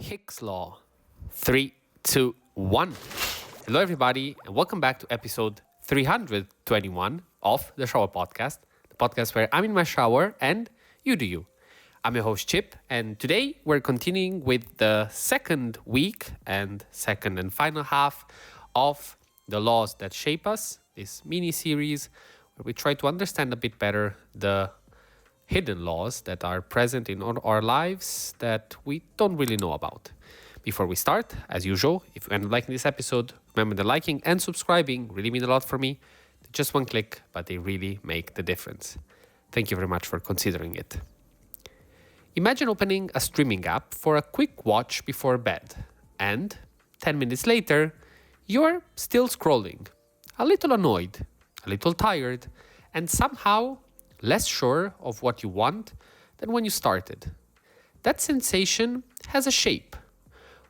Hick's Law. 3, 2, 1. Hello, everybody, and welcome back to episode 321 of the Shower Podcast, the podcast where I'm in my shower and you do you. I'm your host, Chip, and today we're continuing with the second week and second and final half of the laws that shape us, this mini series where we try to understand a bit better the hidden laws that are present in our lives that we don't really know about. Before we start, as usual, if you end up liking this episode, remember that liking and subscribing really mean a lot for me. Just one click, but they really make the difference. Thank you very much for considering it. Imagine opening a streaming app for a quick watch before bed, and 10 minutes later, you're still scrolling, a little annoyed, a little tired, and somehow less sure of what you want than when you started. That sensation has a shape.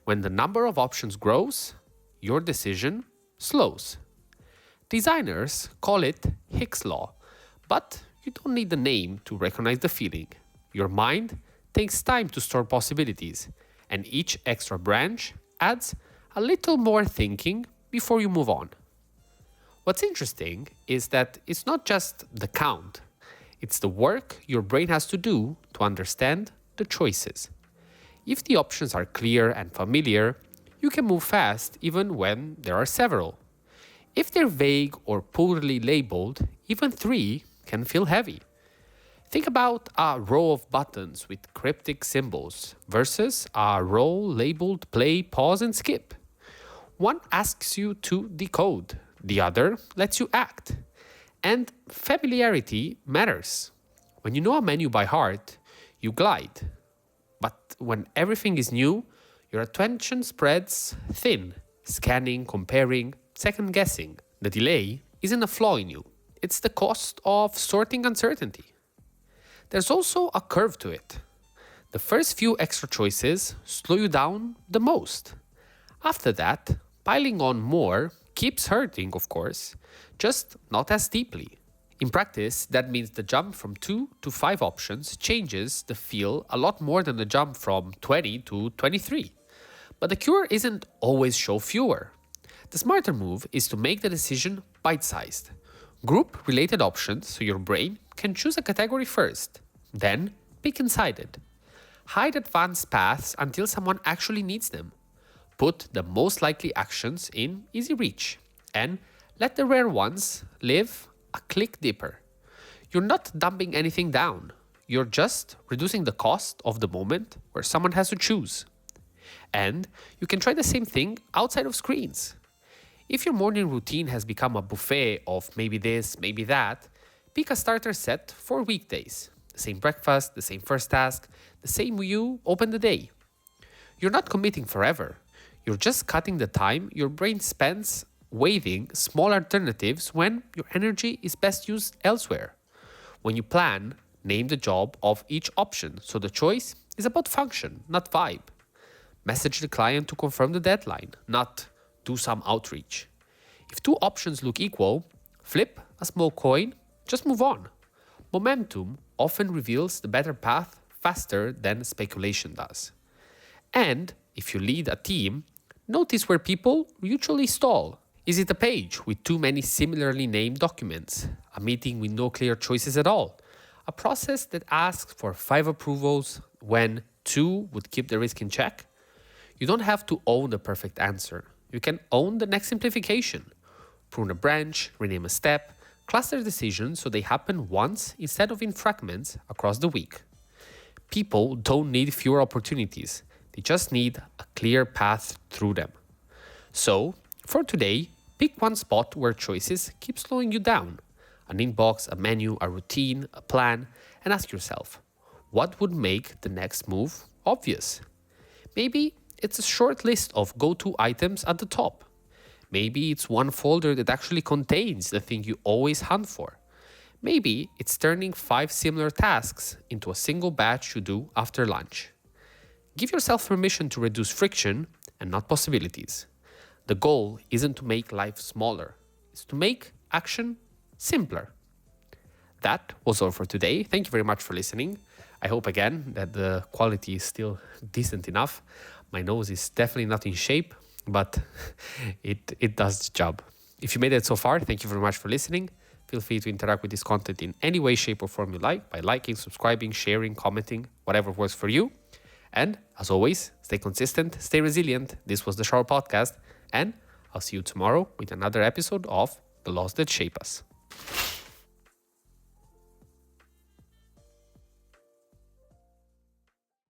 When the number of options grows, your decision slows. Designers call it Hick's Law, but you don't need the name to recognize the feeling. Your mind takes time to store possibilities, and each extra branch adds a little more thinking before you move on. What's interesting is that it's not just the count. It's the work your brain has to do to understand the choices. If the options are clear and familiar, you can move fast even when there are several. If they're vague or poorly labeled, even 3 can feel heavy. Think about a row of buttons with cryptic symbols versus a row labeled play, pause, and skip. One asks you to decode, the other lets you act. And familiarity matters. When you know a menu by heart, you glide. But when everything is new, your attention spreads thin, scanning, comparing, second-guessing. The delay isn't a flaw in you. It's the cost of sorting uncertainty. There's also a curve to it. The first few extra choices slow you down the most. After that, piling on more keeps hurting, of course, just not as deeply. In practice, that means the jump from 2 to 5 options changes the feel a lot more than the jump from 20 to 23. But the cure isn't always show fewer. The smarter move is to make the decision bite-sized. Group related options so your brain can choose a category first, then pick inside it. Hide advanced paths until someone actually needs them. Put the most likely actions in easy reach, and let the rare ones live a click deeper. You're not dumping anything down. You're just reducing the cost of the moment where someone has to choose. And you can try the same thing outside of screens. If your morning routine has become a buffet of maybe this, maybe that, pick a starter set for weekdays. The same breakfast, the same first task, the same you open the day. You're not committing forever. You're just cutting the time your brain spends weighing small alternatives when your energy is best used elsewhere. When you plan, name the job of each option so the choice is about function, not vibe. Message the client to confirm the deadline, not do some outreach. If 2 options look equal, flip a small coin, just move on. Momentum often reveals the better path faster than speculation does. And if you lead a team, notice where people usually stall. Is it a page with too many similarly named documents? A meeting with no clear choices at all? A process that asks for 5 approvals when 2 would keep the risk in check? You don't have to own the perfect answer. You can own the next simplification. Prune a branch, rename a step, cluster decisions so they happen once instead of in fragments across the week. People don't need fewer opportunities. They just need a clear path through them. So, for today, pick one spot where choices keep slowing you down. An inbox, a menu, a routine, a plan, and ask yourself, what would make the next move obvious? Maybe it's a short list of go-to items at the top. Maybe it's one folder that actually contains the thing you always hunt for. Maybe it's turning 5 similar tasks into a single batch you do after lunch. Give yourself permission to reduce friction and not possibilities. The goal isn't to make life smaller, it's to make action simpler. That was all for today. Thank you very much for listening. I hope again that the quality is still decent enough. My nose is definitely not in shape, but it does the job. If you made it so far, thank you very much for listening. Feel free to interact with this content in any way, shape, or form you like by liking, subscribing, sharing, commenting, whatever works for you. And as always, stay consistent, stay resilient. This was the Shower Podcast, and I'll see you tomorrow with another episode of The Laws That Shape Us.